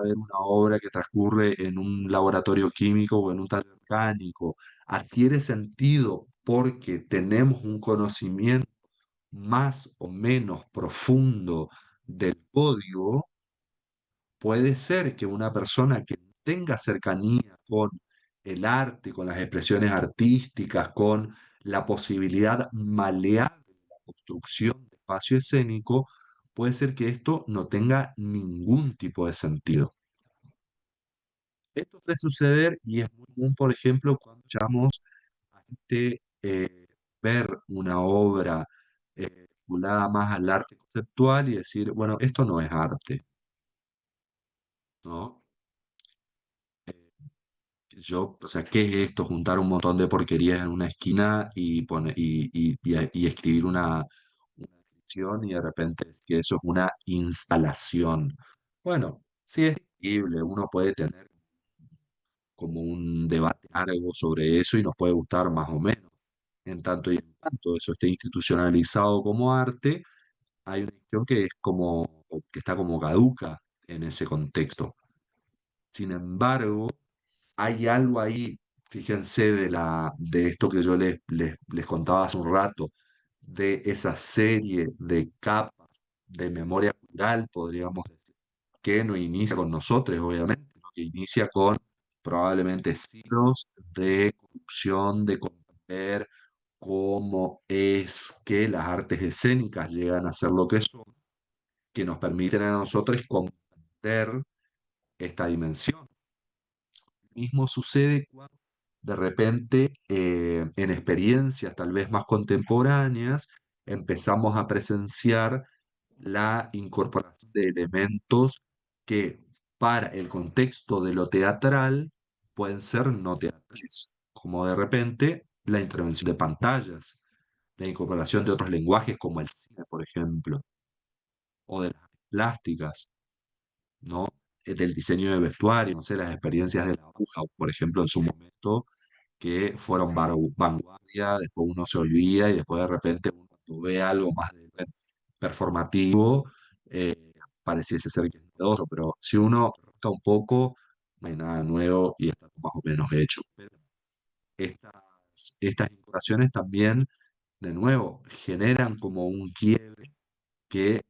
ver una obra que transcurre en un laboratorio químico o en un taller mecánico. Adquiere sentido porque tenemos un conocimiento más o menos profundo del código. Puede ser que una persona que tenga cercanía con el arte, con las expresiones artísticas, con la posibilidad maleable de la construcción de espacio escénico, puede ser que esto no tenga ningún tipo de sentido. Esto suele suceder y es muy común, por ejemplo, cuando escuchamos a gente ver una obra vinculada más al arte conceptual y decir, bueno, esto no es arte, ¿no? Yo, o sea, ¿qué es esto? Juntar un montón de porquerías en una esquina y, y escribir una descripción y de repente decir que eso es una instalación. Bueno, sí es posible, uno puede tener como un debate largo sobre eso y nos puede gustar más o menos. En tanto y en tanto eso esté institucionalizado como arte, hay una cuestión que es como, que está como caduca en ese contexto. Sin embargo, hay algo ahí, fíjense, de esto que yo les contaba hace un rato, de esa serie de capas de memoria cultural, podríamos decir, que no inicia con nosotros, obviamente, sino que inicia con probablemente siglos de corrupción, de comprender cómo es que las artes escénicas llegan a ser lo que son, que nos permiten a nosotros comprender esta dimensión. Mismo sucede cuando de repente en experiencias tal vez más contemporáneas empezamos a presenciar la incorporación de elementos que para el contexto de lo teatral pueden ser no teatrales, como de repente la intervención de pantallas, la incorporación de otros lenguajes como el cine, por ejemplo, o de las artes plásticas, ¿no? Del diseño de vestuario, no sé, las experiencias de la aguja, por ejemplo, en su momento, que fueron vanguardia, después uno se olvida y después de repente uno cuando ve algo más performativo, eh, pareciese ser que es novedoso, pero si uno está un poco, no hay nada nuevo y está más o menos hecho. Pero estas incorporaciones también, de nuevo, generan como un quiebre que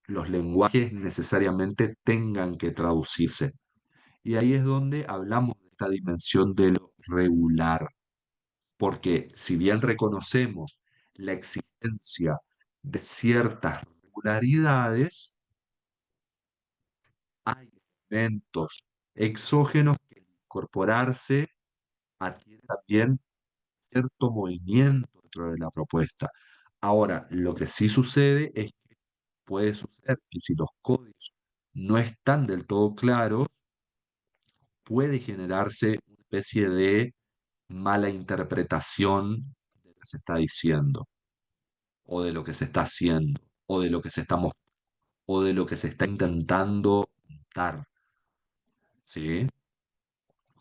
los lenguajes necesariamente tengan que traducirse. Y ahí es donde hablamos de esta dimensión de lo regular, porque si bien reconocemos la existencia de ciertas regularidades, hay elementos exógenos que al incorporarse adquieren también cierto movimiento dentro de la propuesta. Ahora, lo que sí sucede es que puede suceder que si los códigos no están del todo claros, puede generarse una especie de mala interpretación de lo que se está diciendo, o de lo que se está haciendo, o de lo que se está o de lo que se está intentando contar, ¿sí?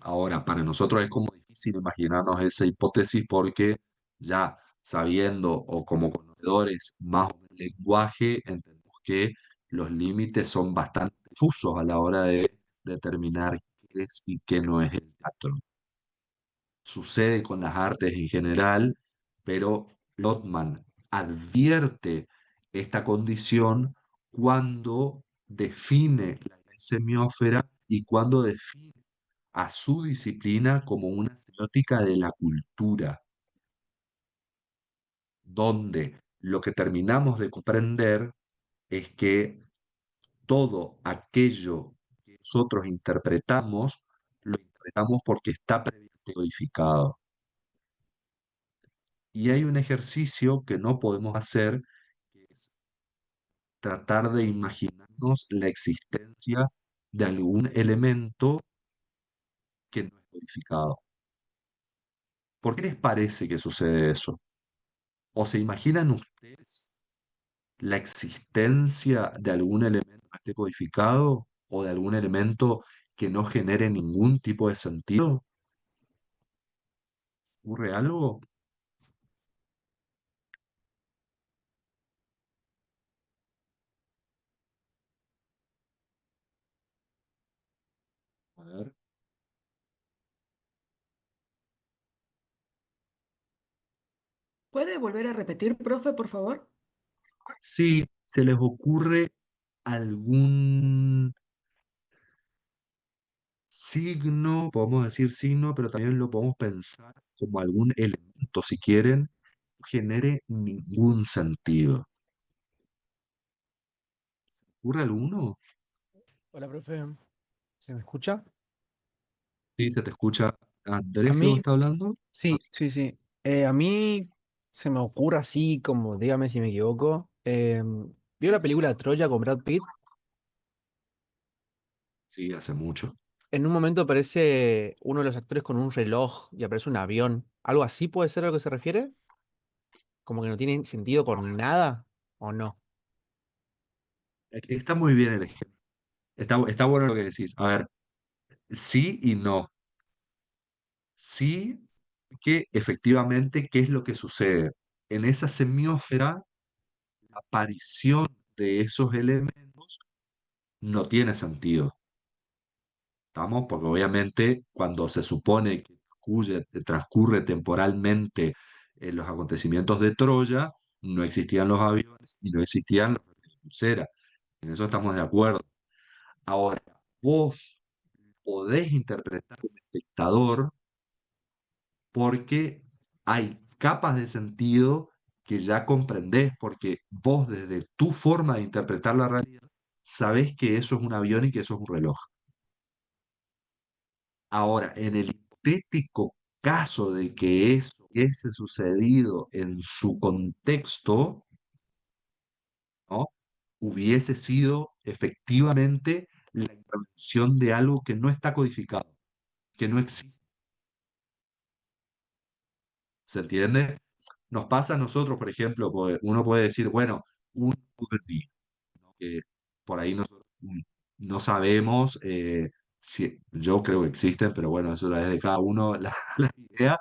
Ahora, para nosotros es como difícil imaginarnos esa hipótesis porque ya sabiendo o como conocedores más o menos del lenguaje, entendemos que los límites son bastante difusos a la hora de determinar qué es y qué no es el teatro. Sucede con las artes en general, pero Lotman advierte esta condición cuando define la semiósfera y cuando define a su disciplina como una semiótica de la cultura, donde lo que terminamos de comprender es que todo aquello que nosotros interpretamos, lo interpretamos porque está previamente codificado. Y hay un ejercicio que no podemos hacer, que es tratar de imaginarnos la existencia de algún elemento que no es codificado. ¿Por qué les parece que sucede eso? ¿O se imaginan ustedes la existencia de algún elemento que esté codificado o de algún elemento que no genere ningún tipo de sentido? ¿Ocurre algo? ver. ¿Puede volver a repetir, profe, por favor? Sí, ¿se les ocurre algún signo? Podemos decir signo, pero también lo podemos pensar como algún elemento, si quieren, no genere ningún sentido. ¿Ocurre alguno? Hola, profe. ¿Se me escucha? Sí, se te escucha. A Andrés, creo que mí, está hablando. Ah, sí, sí, sí. A mí se me ocurre así, como, dígame si me equivoco. ¿Vio la película Troya con Brad Pitt? sí, hace mucho. En un momento aparece uno de los actores con un reloj y aparece un avión. ¿Algo así puede ser a lo que se refiere? ¿Como que no tiene sentido con nada? ¿O no? Está muy bien el ejemplo. Está bueno lo que decís. A ver, sí y no. Sí, que efectivamente, ¿qué es lo que sucede? En esa semiósfera, la aparición de esos elementos no tiene sentido. ¿Estamos? Porque obviamente cuando se supone que transcurre temporalmente los acontecimientos de Troya, no existían los aviones y no existían los aviones de crucera. En eso estamos de acuerdo. Ahora, vos podés interpretar como espectador porque hay capas de sentido que ya comprendés, porque vos desde tu forma de interpretar la realidad sabés que eso es un avión y que eso es un reloj. Ahora, en el hipotético caso de que eso hubiese sucedido en su contexto, ¿no? Hubiese sido efectivamente la intervención de algo que no está codificado, que no existe. ¿Se entiende? Nos pasa a nosotros, por ejemplo, uno puede decir, bueno, un ovni, ¿no? Que por ahí nosotros no sabemos si, yo creo que existen, pero bueno, eso es de cada uno la idea,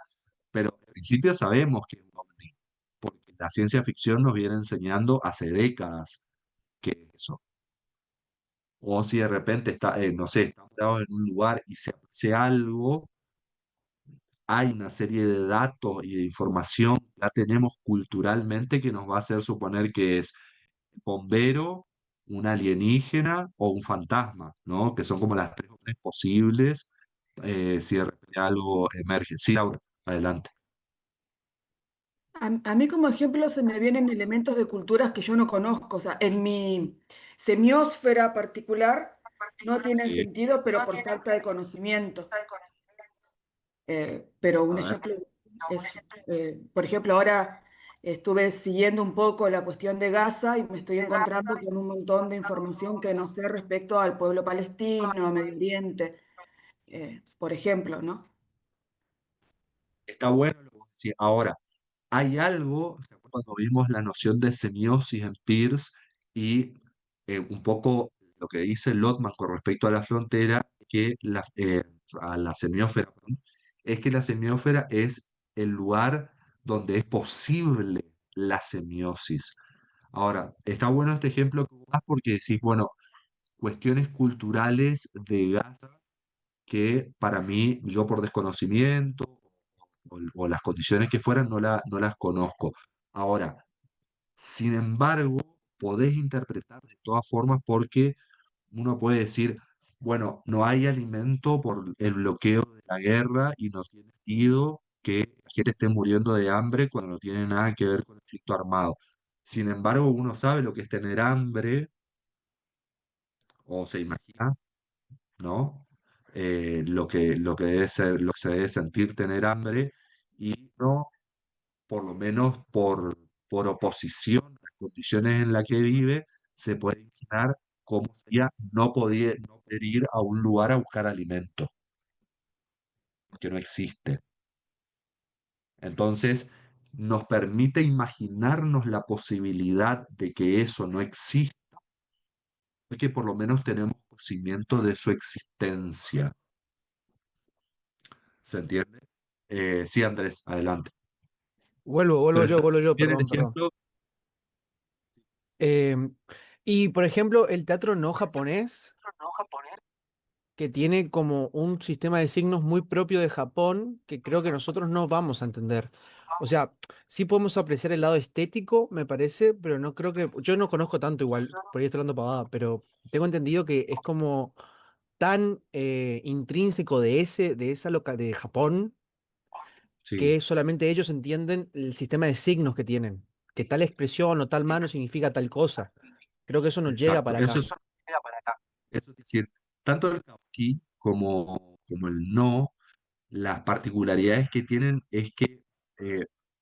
pero en principio sabemos que es un ovni, porque la ciencia ficción nos viene enseñando hace décadas que es eso. O si de repente está, no sé, estamos parados en un lugar y se hace algo, hay una serie de datos y de información que ya tenemos culturalmente que nos va a hacer suponer que es bombero, un alienígena o un fantasma, ¿no? Que son como las tres opciones posibles si de repente algo emerge. Sí, Laura, adelante. A mí como ejemplo se me vienen elementos de culturas que yo no conozco. O sea, en mi semiósfera particular no tienen Sí, sentido, pero por falta de conocimiento. Pero a un ver. ejemplo es, por ejemplo, ahora estuve siguiendo un poco la cuestión de Gaza y me estoy encontrando con un montón de información que no sé respecto al pueblo palestino, a Medio Oriente, por ejemplo, ¿no? Está bueno lo que vos decís. Ahora, hay algo, ¿se acuerdan cuando vimos la noción de semiosis en Peirce y un poco lo que dice Lotman con respecto a la frontera, a la semiósfera, perdón, es que la semiósfera es el lugar donde es posible la semiosis. Ahora, está bueno este ejemplo que vos das porque decís, bueno, cuestiones culturales de Gaza que para mí, yo por desconocimiento o las condiciones que fueran, no las conozco. Ahora, sin embargo, podés interpretar de todas formas porque uno puede decir, bueno, no hay alimento por el bloqueo de la guerra y no tiene sentido que la gente esté muriendo de hambre cuando no tiene nada que ver con el conflicto armado. Sin embargo, uno sabe lo que es tener hambre o se imagina, ¿no? Lo que debe ser, lo que se debe sentir tener hambre y no, por lo menos por oposición a las condiciones en las que vive, se puede imaginar cómo sería no poder ir a un lugar a buscar alimento, que no existe. Entonces, nos permite imaginarnos la posibilidad de que eso no existe, porque por lo menos tenemos conocimiento de su existencia. ¿Se entiende? Sí, Andrés, adelante. Pero está Vuelvo yo, bien el perdón, perdón. ejemplo. Em, y por ejemplo, el teatro no japonés. que tiene como un sistema de signos muy propio de Japón que creo que nosotros no vamos a entender. O sea, sí podemos apreciar el lado estético, me parece, pero no creo que... Yo no conozco tanto igual, por ahí estoy hablando pavada, pero tengo entendido que es como tan intrínseco de esa de Japón Sí, que solamente ellos entienden el sistema de signos que tienen, que tal expresión o tal mano significa tal cosa. Creo que eso no llega exacto. para Eso acá. es, eso es decir, tanto el Kauki como el no, las particularidades que tienen es que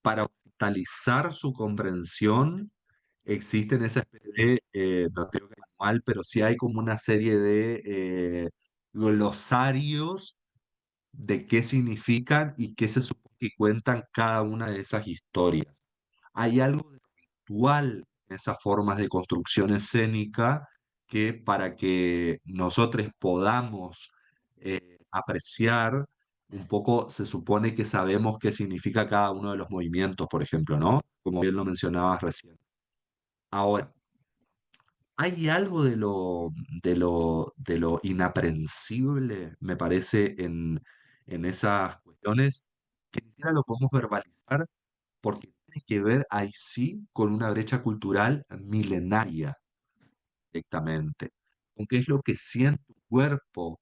para occidentalizar su comprensión existen esa especie de, no digo que manual, pero sí hay como una serie de glosarios de qué significan y qué se supone que cuentan cada una de esas historias. Hay algo de ritual en esas formas de construcción escénica que para que nosotros podamos apreciar un poco, se supone que sabemos qué significa cada uno de los movimientos, por ejemplo, ¿no? Como bien lo mencionabas recién. Ahora, hay algo de lo inaprensible, me parece, en esas cuestiones que ni siquiera lo podemos verbalizar porque tiene que ver ahí sí con una brecha cultural milenaria directamente. Con qué es lo que siente tu cuerpo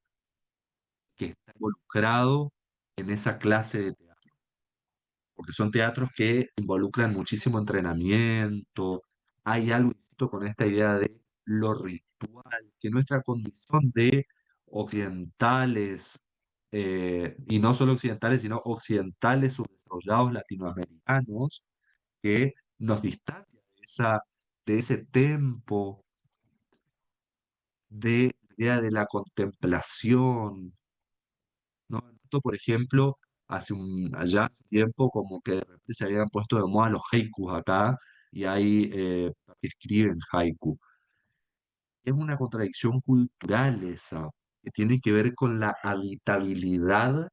que está involucrado en esa clase de teatro. Porque son teatros que involucran muchísimo entrenamiento. Hay algo insisto, con esta idea de lo ritual, que nuestra condición de occidentales, y no solo occidentales, sino occidentales subdesarrollados latinoamericanos, que nos distancia de ese tempo, de la idea de la contemplación, ¿no? Esto, por ejemplo, allá hace un tiempo como que de repente se habían puesto de moda los haikus acá y hay que escriben haiku. Es una contradicción cultural esa, que tiene que ver con la habitabilidad,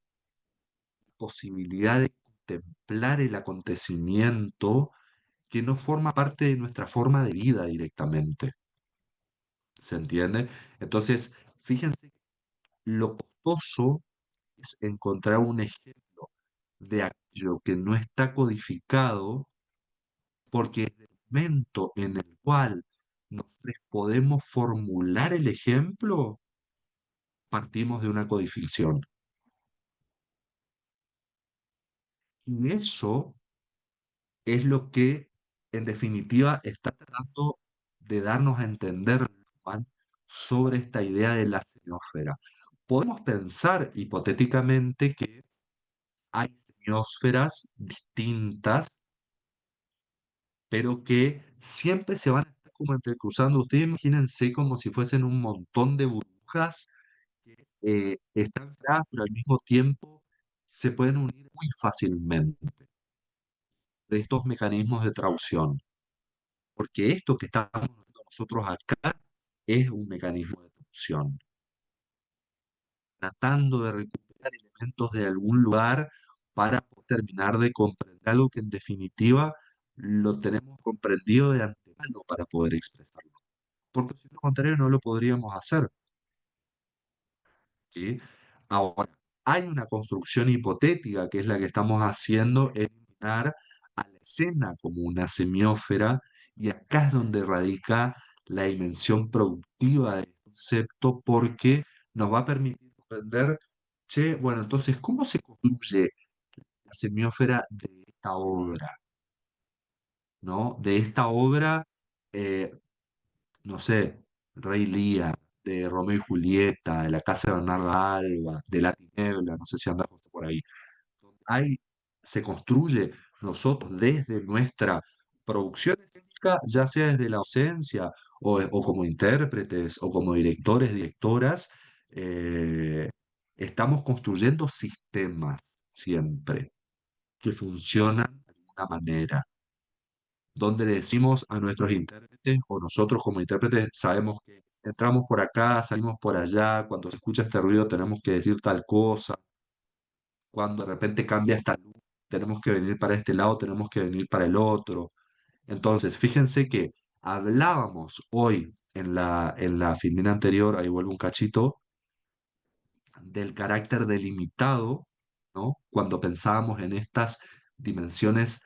posibilidad de contemplar el acontecimiento que no forma parte de nuestra forma de vida directamente. ¿Se entiende? Entonces, fíjense lo costoso es encontrar un ejemplo de aquello que no está codificado, porque en el momento en el cual nosotros podemos formular el ejemplo, partimos de una codificación. Y eso es lo que, en definitiva, está tratando de darnos a entender Juan, sobre esta idea de la semiósfera. Podemos pensar hipotéticamente que hay semiósferas distintas, pero que siempre se van a estar como entrecruzando. Ustedes imagínense como si fuesen un montón de burbujas que están cerradas, pero al mismo tiempo se pueden unir muy fácilmente de estos mecanismos de traducción. Porque esto que estamos haciendo nosotros acá es un mecanismo de traducción, tratando de recuperar elementos de algún lugar para terminar de comprender algo que en definitiva lo tenemos comprendido de antemano para poder expresarlo. Porque si no, lo contrario no lo podríamos hacer. ¿Sí? Ahora, hay una construcción hipotética que es la que estamos haciendo, es imaginar a la escena como una semiósfera, y acá es donde radica la dimensión productiva del concepto, porque nos va a permitir comprender, che, bueno, entonces, ¿cómo se construye la semiósfera de esta obra? ¿No? De esta obra, eh, no sé, Rey Lear, de Romeo y Julieta, de La Casa de Bernarda Alba, de La Tiniebla, no sé si andamos por ahí. Ahí se construye nosotros desde nuestra producción escénica, ya sea desde la ausencia o como intérpretes o como directores, directoras, eh, estamos construyendo sistemas siempre que funcionan de alguna manera donde le decimos a nuestros intérpretes o nosotros como intérpretes sabemos que entramos por acá, salimos por allá, cuando se escucha este ruido tenemos que decir tal cosa, cuando de repente cambia esta luz, tenemos que venir para este lado, tenemos que venir para el otro. Entonces, fíjense que hablábamos hoy en la filmina anterior, ahí vuelvo un cachito, del carácter delimitado, ¿no? Cuando pensábamos en estas dimensiones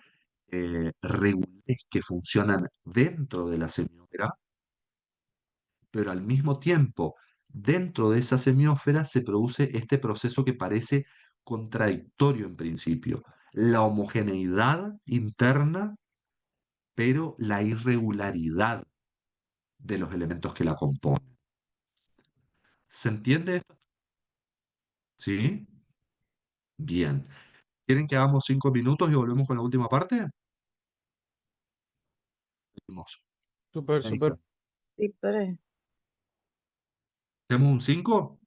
regulares que funcionan dentro de la semiósfera, pero al mismo tiempo, dentro de esa semiósfera se produce este proceso que parece contradictorio en principio, la homogeneidad interna, pero la irregularidad de los elementos que la componen. ¿Se entiende esto? ¿Sí? Bien. ¿Quieren que hagamos 5 minutos y volvemos con la última parte? Seguimos. Súper, Me súper. dicen, Sí, pero ¿hacemos un 5?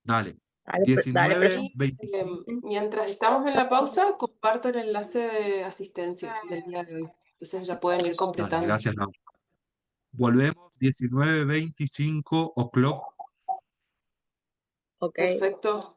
Dale. dale, 19, profe. Y 25. mientras estamos en la pausa, comparto el enlace de asistencia del día de hoy. Entonces ya pueden ir Dale, completando. gracias, Nau. Volvemos 19:25 o'clock. Ok. Perfecto.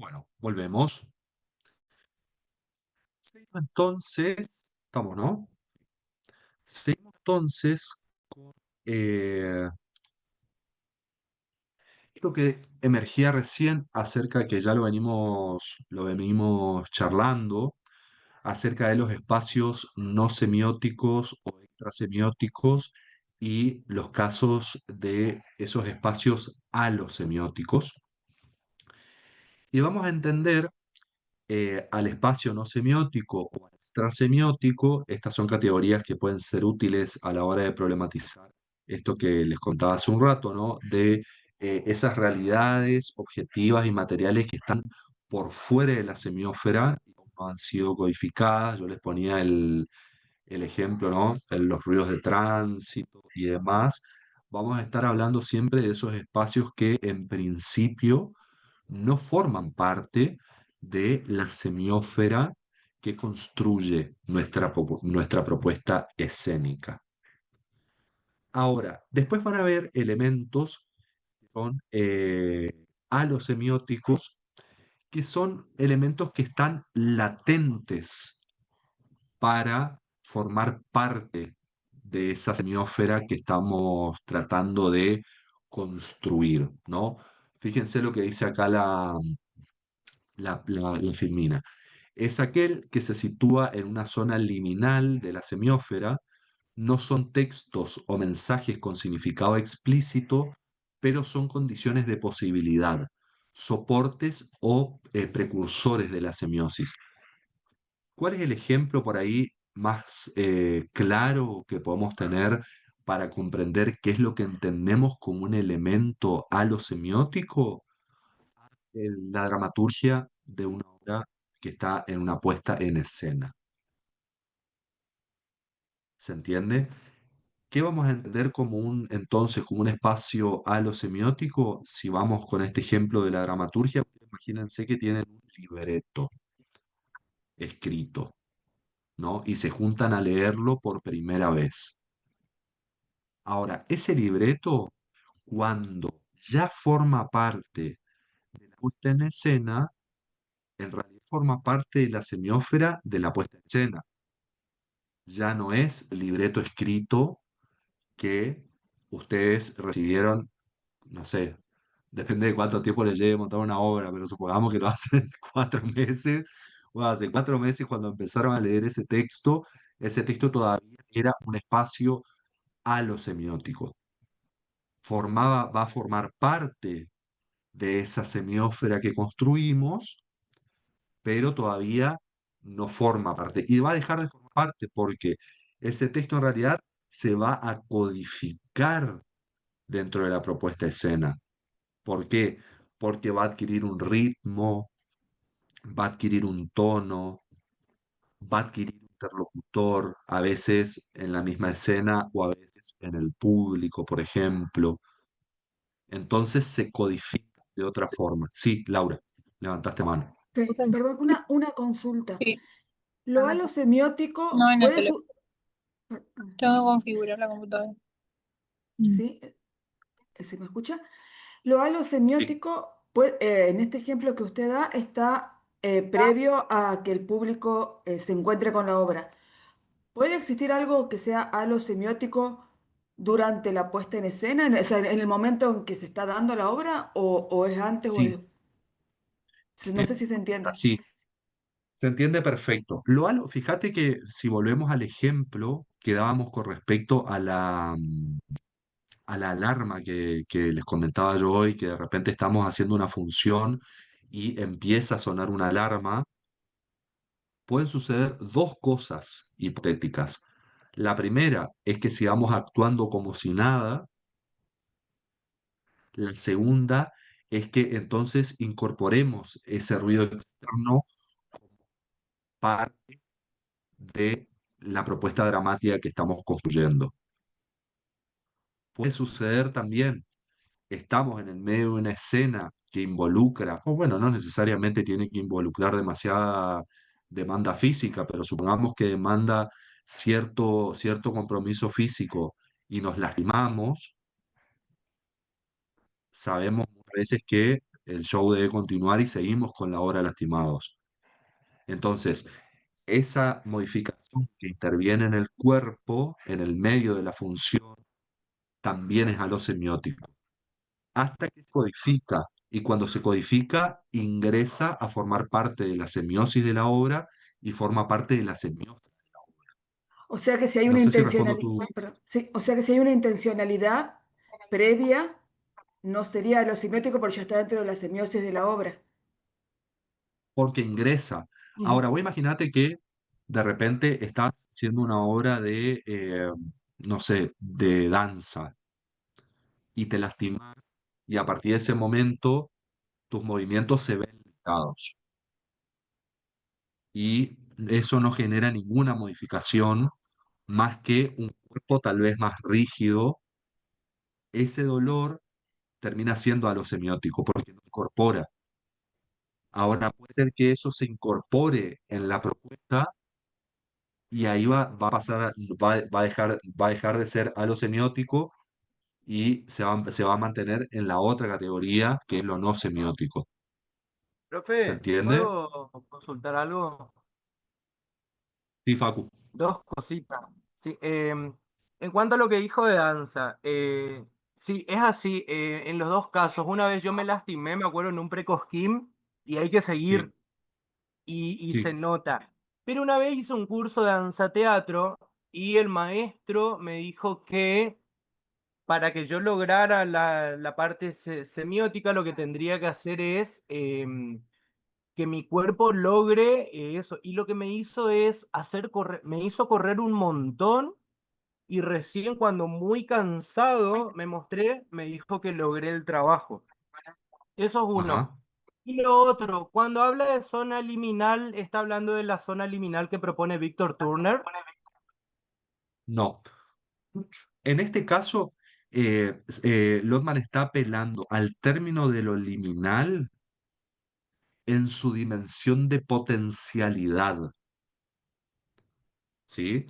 Bueno, volvemos. Seguimos entonces, estamos, ¿no? Seguimos entonces con esto que emergía recién acerca que ya lo venimos charlando, acerca de los espacios no semióticos o extrasemióticos y los casos de esos espacios alosemióticos. Y vamos a entender al espacio no semiótico o al extrasemiótico. Estas son categorías que pueden ser útiles a la hora de problematizar esto que les contaba hace un rato, ¿no? De esas realidades objetivas y materiales que están por fuera de la semiósfera y no han sido codificadas. Yo les ponía el ejemplo, ¿no? Los ruidos de tránsito y demás. Vamos a estar hablando siempre de esos espacios que en principio no forman parte de la semiósfera que construye nuestra propuesta escénica. Ahora, después van a haber elementos que son alosemióticos, que son elementos que están latentes para formar parte de esa semiósfera que estamos tratando de construir, ¿no? Fíjense lo que dice acá la Filmina. Es aquel que se sitúa en una zona liminal de la semiósfera. No son textos o mensajes con significado explícito, pero son condiciones de posibilidad, soportes o precursores de la semiosis. ¿Cuál es el ejemplo por ahí más claro que podemos tener para comprender qué es lo que entendemos como un elemento alosemiótico? La dramaturgia de una obra que está en una puesta en escena. ¿Se entiende? ¿Qué vamos a entender como entonces, como un espacio alosemiótico? Si vamos con este ejemplo de la dramaturgia, imagínense que tienen un libreto escrito, ¿no? Y se juntan a leerlo por primera vez. Ahora, ese libreto, cuando ya forma parte de la puesta en escena, en realidad forma parte de la semiósfera de la puesta en escena. Ya no es el libreto escrito que ustedes recibieron, no sé, depende de cuánto tiempo les lleve montar una obra, pero supongamos que lo hacen 4 meses. Bueno, hace 4 meses cuando empezaron a leer ese texto todavía era un espacio alosemiótico. Va a formar parte de esa semiósfera que construimos, pero todavía no forma parte. Y va a dejar de formar parte porque ese texto en realidad se va a codificar dentro de la propuesta de escena. ¿Por qué? Porque va a adquirir un ritmo, va a adquirir un tono, va a adquirir un interlocutor, a veces en la misma escena o a veces en el público, por ejemplo. Entonces se codifica de otra forma. Sí, Laura, levantaste mano. Sí, perdón, una consulta. Sí, Lo alosemiótico no en el puede... teléfono. Tengo que configurar la computadora. ¿Sí? ¿Se me escucha? Lo Sí, alosemiótico, en este ejemplo que usted da, está previo a que el público se encuentre con la obra. ¿Puede existir algo que sea alosemiótico durante la puesta en escena, o sea, en el momento en que se está dando la obra, o es antes o sí, después? No sé si se entiende. así. Se entiende perfecto. Fíjate que si volvemos al ejemplo que dábamos con respecto a la alarma que les comentaba yo hoy, que de repente estamos haciendo una función y empieza a sonar una alarma, pueden suceder dos cosas hipotéticas. La primera es que sigamos actuando como si nada. La segunda es que entonces incorporemos ese ruido externo parte de la propuesta dramática que estamos construyendo. Puede suceder también, estamos en el medio de una escena que involucra, o bueno, no necesariamente tiene que involucrar demasiada demanda física, pero supongamos que demanda cierto compromiso físico y nos lastimamos, sabemos muchas veces que el show debe continuar y seguimos con la obra Lastimados. Entonces, esa modificación que interviene en el cuerpo, en el medio de la función, también es alosemiótico, hasta que se codifica. Y cuando se codifica, ingresa a formar parte de la semiosis de la obra y forma parte de la semiótica. O sea que si hay No una sé si respondo intencionalidad, tu... o sea que si hay una intencionalidad previa, no sería lo semiótico porque ya está dentro de la semiosis de la obra. Porque ingresa. Ahora, vos imaginate que de repente estás haciendo una obra de, no sé, de danza y te lastimas y a partir de ese momento tus movimientos se ven limitados y eso no genera ninguna modificación más que un cuerpo tal vez más rígido. Ese dolor termina siendo alosemiótico porque no incorpora. Ahora puede ser que eso se incorpore en la propuesta y ahí va a pasar, va a dejar de ser alosemiótico y se va a mantener en la otra categoría que es lo no semiótico. ¿Se Profe, entiende? ¿puedo consultar algo? Sí, Facu. Dos cositas. Sí, en cuanto a lo que dijo de danza, sí, es así, en los dos casos. Una vez yo me lastimé, me acuerdo, en un precosquín y hay que Sí, seguir y se sí. nota. Pero una vez hice un curso de danza teatro y el maestro me dijo que para que yo lograra la parte semiótica, lo que tendría que hacer es que mi cuerpo logre eso. Y lo que me hizo es me hizo correr un montón y recién cuando muy cansado me mostré, me dijo que logré el trabajo. Eso es uno. Ajá. Y lo otro, cuando habla de zona liminal, está hablando de la zona liminal que propone Víctor Turner. No. En este caso, Lotman está apelando al término de lo liminal en su dimensión de potencialidad, ¿sí?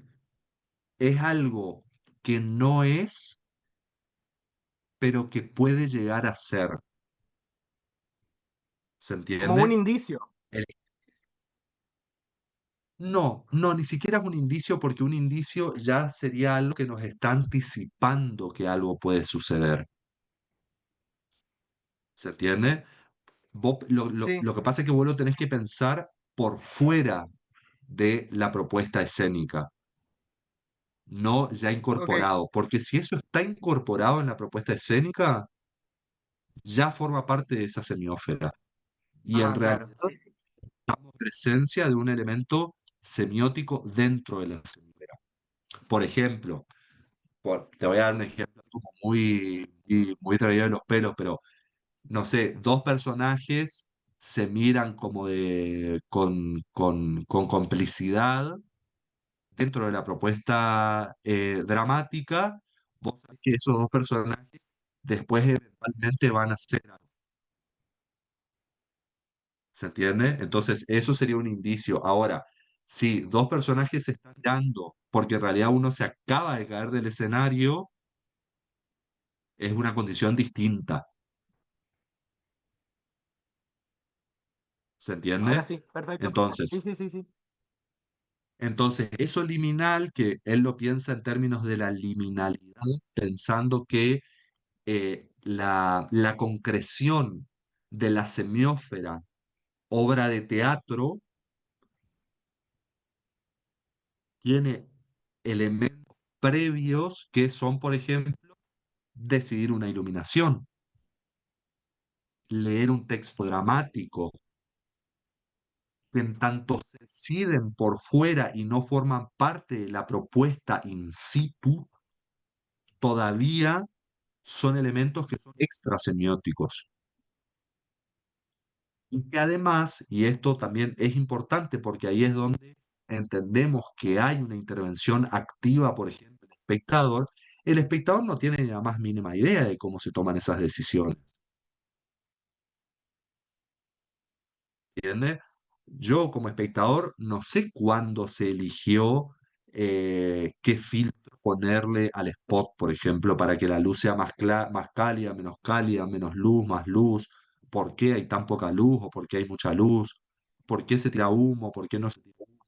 Es algo que no es, pero que puede llegar a ser. ¿Se Como un entiende? indicio. El- No, no, ni siquiera es un indicio porque un indicio ya sería algo que nos está anticipando que algo puede suceder. ¿Se entiende? Sí, Lo que pasa es que vos lo tenés que pensar por fuera de la propuesta escénica, no ya ok. incorporado, porque si eso está incorporado en la propuesta escénica, ya forma parte de esa semiósfera. Y en Ah, realidad claro. Sí, sí. estamos en presencia de un elemento semiótico dentro de la semiósfera. Por ejemplo, te voy a dar un ejemplo como muy traído de los pelos, pero no sé, dos personajes se miran como con complicidad dentro de la propuesta dramática. Vos sabés que esos dos personajes después eventualmente van a ser algo. ¿Se entiende? Entonces, eso sería un indicio. Ahora, si dos personajes se están mirando porque en realidad uno se acaba de caer del escenario, es una condición distinta. ¿Se Ahora entiende? sí, perfecto. Sí, Entonces, sí, sí, sí. eso liminal, que él lo piensa en términos de la liminalidad, pensando que la concreción de la semiósfera, obra de teatro, tiene elementos previos que son, por ejemplo, decidir una iluminación, leer un texto dramático, que en tanto se deciden por fuera y no forman parte de la propuesta in situ, todavía son elementos que son extrasemióticos. Y que además, y esto también es importante porque ahí es donde entendemos que hay una intervención activa, por ejemplo, del espectador, el espectador no tiene ni la más mínima idea de cómo se toman esas decisiones. ¿Entiendes? Yo como espectador no sé cuándo se eligió qué filtro ponerle al spot, por ejemplo, para que la luz sea más cálida, menos cálida, menos luz, más luz. por qué hay tan poca luz o por qué hay mucha luz, por qué se tira humo, por qué no se tira humo.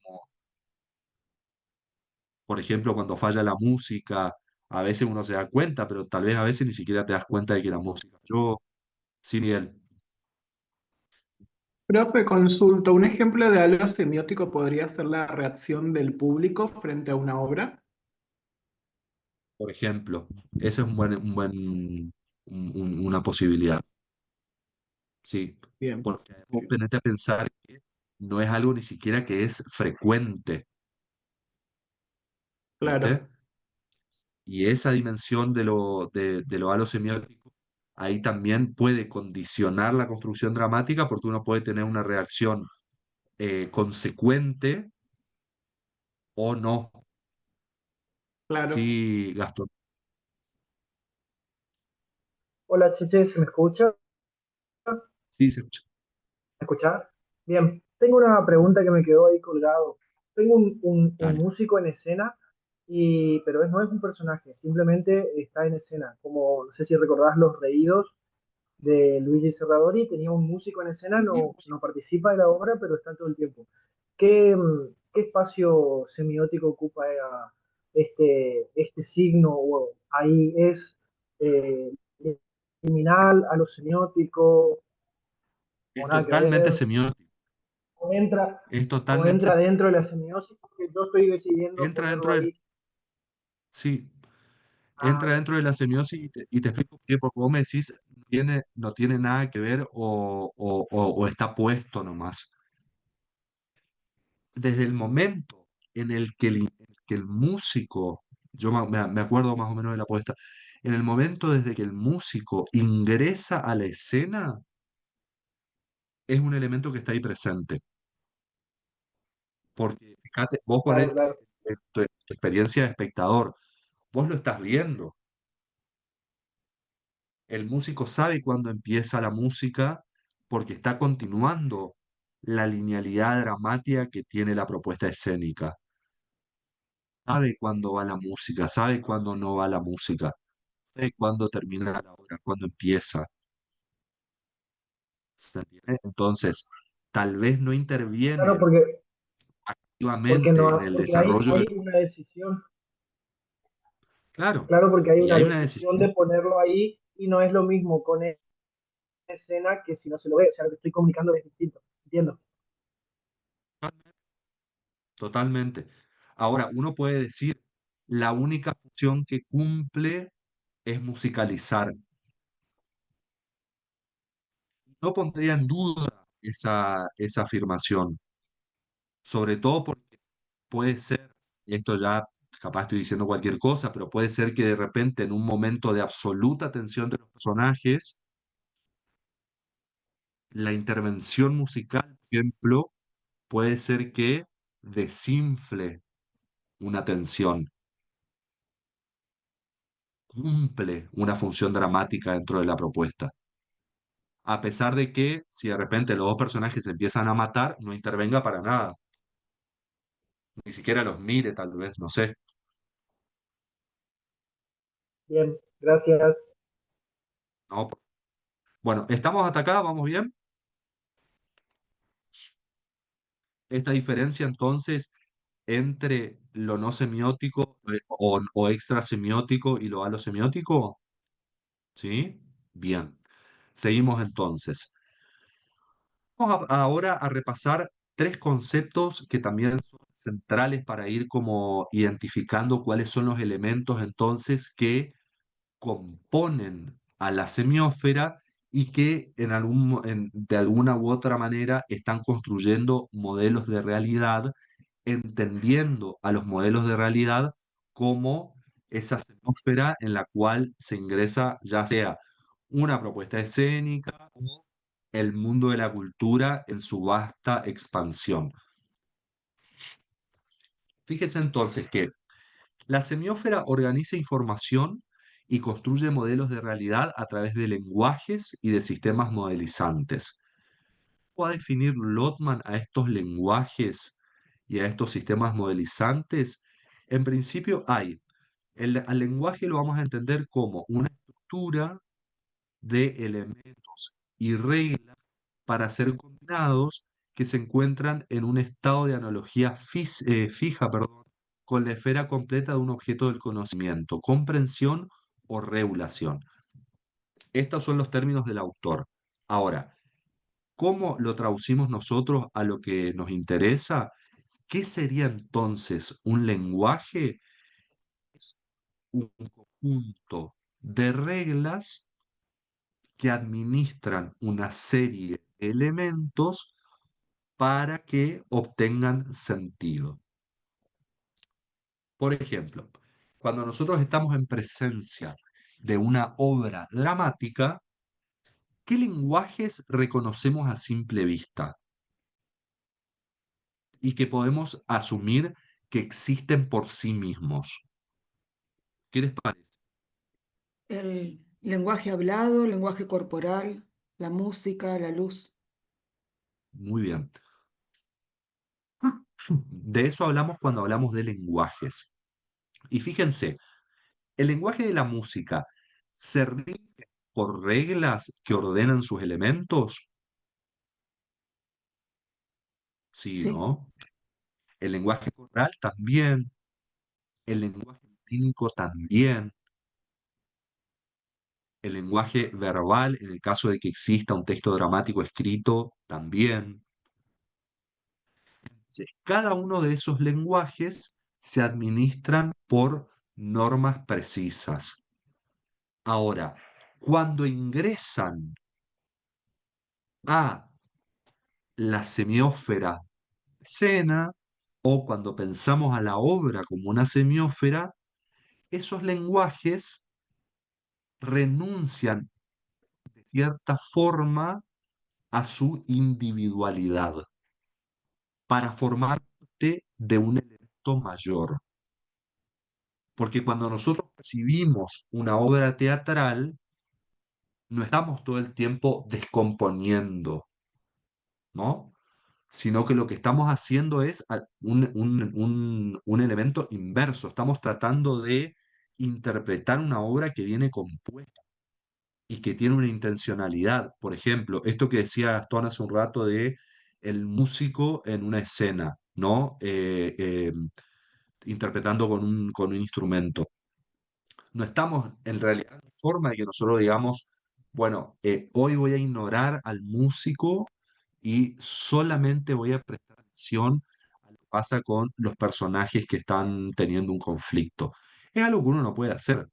Por ejemplo, cuando falla la música, a veces uno se da cuenta, pero tal vez a veces ni siquiera te das cuenta de que la música falló. Sí, Miguel. Profe, consulto, un ejemplo de algo semiótico podría ser la reacción del público frente a una obra. Por ejemplo, ese es una posibilidad. Sí, Bien, porque vos tenés a pensar que no es algo ni siquiera que es frecuente, claro, ¿viste? Y esa dimensión de lo alosemiótico, ahí también puede condicionar la construcción dramática porque uno puede tener una reacción consecuente o no. claro. Sí, Gastón. Hola, Cheche, ¿se me escucha? Sí, se escucha. ¿Me escuchás? Bien, tengo una pregunta que me quedó ahí colgado. Tengo un Dale. músico en escena, pero no es un personaje, simplemente está en escena. Como, no sé si recordás Los Reídos de Luigi Serradori, tenía un músico en escena, no participa de la obra, pero está todo el tiempo. ¿Qué espacio semiótico ocupa este signo? O ahí es eh, liminal, a lo semiótico, o Es nada que totalmente ver, semiótico. o entra, Es o totalmente, entra dentro de la semiosis, porque yo estoy decidiendo entra ponerlo dentro del, ahí. sí, Ah, entra dentro de la semiosis y te explico por qué, porque vos me decís, no tiene nada que ver o está puesto nomás. Desde el momento en el que el músico, yo me acuerdo más o menos de la apuesta, en el momento desde que el músico ingresa a la escena, es un elemento que está ahí presente. Porque fíjate, vos claro, ponete claro. en tu experiencia de espectador, vos lo estás viendo. El músico sabe cuándo empieza la música porque está continuando la linealidad dramática que tiene la propuesta escénica. Sabe cuándo va la música, sabe cuándo no va la música, sabe cuándo termina la obra, cuándo empieza. ¿Se entiende? Entonces, tal vez no Claro, interviene porque, activamente en no, el porque hay, desarrollo hay de... una decisión, Claro, claro, porque hay y una hay una decisión de decisión. ponerlo ahí y no es lo mismo con escena que si no se lo ve, o sea, lo que estoy comunicando es distinto, entiendo. Totalmente. Ahora, uno puede decir, la única función que cumple es musicalizar. No pondría en duda esa afirmación, sobre todo porque puede ser, y esto ya capaz estoy diciendo cualquier cosa, pero puede ser que de repente en un momento de absoluta tensión de los personajes, la intervención musical, por ejemplo, puede ser que desinfle una tensión, cumple una función dramática dentro de la propuesta. A pesar de que si de repente los dos personajes se empiezan a matar, no intervenga para nada, ni siquiera los mire tal vez, no sé. Bien, gracias. No. Bueno, ¿estamos hasta acá? ¿Vamos bien? Esta diferencia entonces entre lo no semiótico o extra semiótico y lo alosemiótico, ¿sí? Bien. Seguimos entonces. Vamos ahora a repasar tres conceptos que también son centrales para ir como identificando cuáles son los elementos entonces que componen a la semiósfera y que de alguna u otra manera están construyendo modelos de realidad, entendiendo a los modelos de realidad como esa semiósfera en la cual se ingresa ya sea una propuesta escénica o el mundo de la cultura en su vasta expansión. Fíjense entonces que la semiósfera organiza información y construye modelos de realidad a través de lenguajes y de sistemas modelizantes. ¿Cómo va a definir Lotman a estos lenguajes y a estos sistemas modelizantes? En principio al lenguaje lo vamos a entender como una estructura de elementos y reglas para ser combinados que se encuentran en un estado de analogía fija, perdón, con la esfera completa de un objeto del conocimiento, comprensión o regulación. Estos son los términos del autor. Ahora, ¿cómo lo traducimos nosotros a lo que nos interesa? ¿Qué sería entonces un lenguaje? Es un conjunto de reglas que administran una serie de elementos para que obtengan sentido. Por ejemplo, cuando nosotros estamos en presencia de una obra dramática, ¿qué lenguajes reconocemos a simple vista y que podemos asumir que existen por sí mismos? ¿Qué les parece? El lenguaje hablado, el lenguaje corporal, la música, la luz. Muy bien. De eso hablamos cuando hablamos de lenguajes. Y fíjense, el lenguaje de la música se rige por reglas que ordenan sus elementos. Sí, Sí, ¿no? El lenguaje corporal también, el lenguaje clínico también, el lenguaje verbal, en el caso de que exista un texto dramático escrito, también. Sí, cada uno de esos lenguajes se administran por normas precisas. Ahora, cuando ingresan a la semiósfera escena o cuando pensamos a la obra como una semiósfera, esos lenguajes renuncian de cierta forma a su individualidad para formar parte de un elemento mayor. Porque cuando nosotros percibimos una obra teatral, no estamos todo el tiempo descomponiendo, ¿no? Sino que lo que estamos haciendo es un elemento inverso. Estamos tratando de interpretar una obra que viene compuesta y que tiene una intencionalidad. Por ejemplo, esto que decía Gastón hace un rato de el músico en una escena, ¿no? Interpretando con un instrumento. No estamos en realidad en forma de que nosotros digamos, bueno, hoy voy a ignorar al músico y solamente voy a prestar atención a lo que pasa con los personajes que están teniendo un conflicto. Es algo que uno no puede hacer,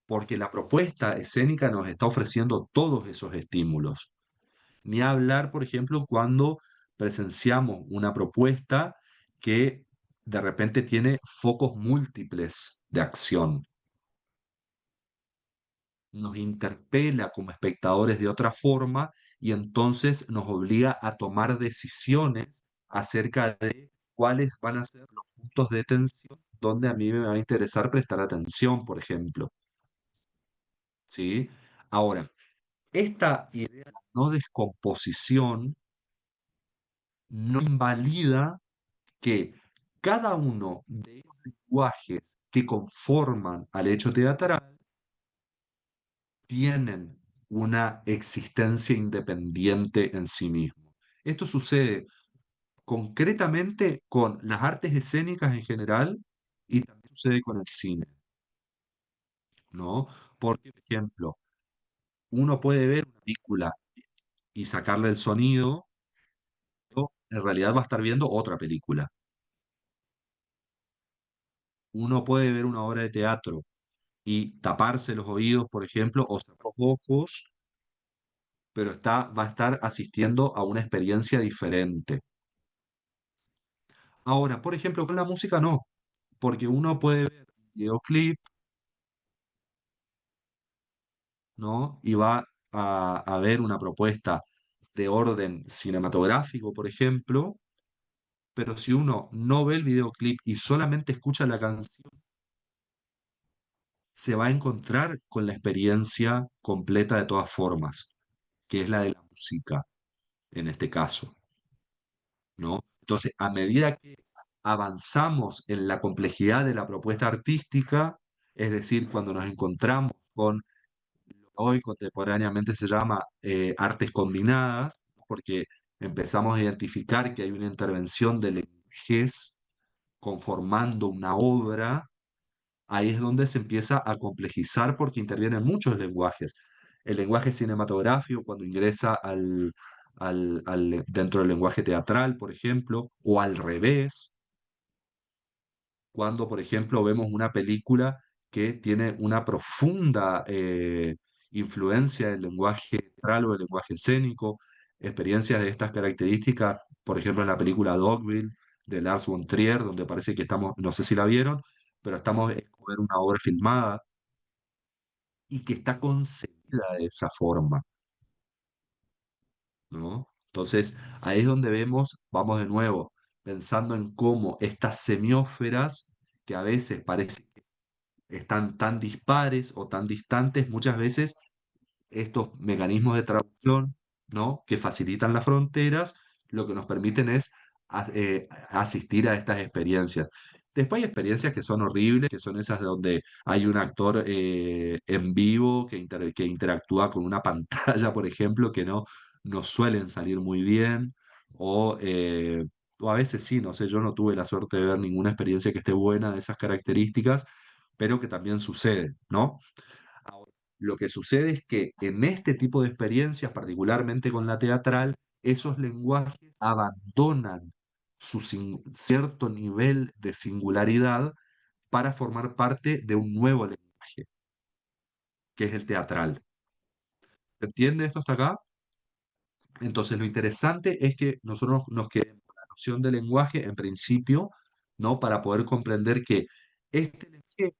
porque la propuesta escénica nos está ofreciendo todos esos estímulos. Ni hablar, por ejemplo, cuando presenciamos una propuesta que de repente tiene focos múltiples de acción. Nos interpela como espectadores de otra forma y entonces nos obliga a tomar decisiones acerca de cuáles van a ser los puntos de tensión donde a mí me va a interesar prestar atención, por ejemplo. ¿Sí? Ahora, esta idea de no descomposición no invalida que cada uno de los lenguajes que conforman al hecho teatral tienen una existencia independiente en sí mismo. Esto sucede concretamente con las artes escénicas en general y también sucede con el cine, ¿no? Porque, por ejemplo, uno puede ver una película y sacarle el sonido, pero en realidad va a estar viendo otra película. Uno puede ver una obra de teatro y taparse los oídos, por ejemplo, o cerrar los ojos, pero va a estar asistiendo a una experiencia diferente. Ahora, por ejemplo, con la música no, porque uno puede ver un videoclip, ¿no? Y va a ver una propuesta de orden cinematográfico, por ejemplo, pero si uno no ve el videoclip y solamente escucha la canción, se va a encontrar con la experiencia completa de todas formas, que es la de la música, en este caso, ¿no? Entonces, a medida que avanzamos en la complejidad de la propuesta artística, es decir, cuando nos encontramos con hoy contemporáneamente se llama artes combinadas, porque empezamos a identificar que hay una intervención del lenguajes conformando una obra. Ahí es donde se empieza a complejizar porque intervienen muchos lenguajes. El lenguaje cinematográfico cuando ingresa dentro del lenguaje teatral, por ejemplo, o al revés, cuando, por ejemplo, vemos una película que tiene una profunda influencia del lenguaje teatral o del lenguaje escénico, experiencias de estas características, por ejemplo, en la película Dogville de Lars von Trier, donde parece que estamos, no sé si la vieron, pero estamos en ver una obra filmada y que está concebida de esa forma, ¿no? Entonces, ahí es donde vemos, vamos de nuevo, pensando en cómo estas semiósferas, que a veces parecen que están tan dispares o tan distantes, muchas veces estos mecanismos de traducción, ¿no? Que facilitan las fronteras, lo que nos permiten es asistir a estas experiencias. Después hay experiencias que son horribles, que son esas donde hay un actor en vivo que interactúa con una pantalla, por ejemplo, que no suelen salir muy bien, o, eh, o a veces sí, no sé, yo no tuve la suerte de ver ninguna experiencia que esté buena de esas características, pero que también sucede, ¿no? Ahora, lo que sucede es que en este tipo de experiencias, particularmente con la teatral, esos lenguajes abandonan cierto nivel de singularidad para formar parte de un nuevo lenguaje, que es el teatral. ¿Se entiende esto hasta acá? Entonces, lo interesante es que nosotros nos quedemos con la noción de lenguaje en principio, ¿no? Para poder comprender que este lenguaje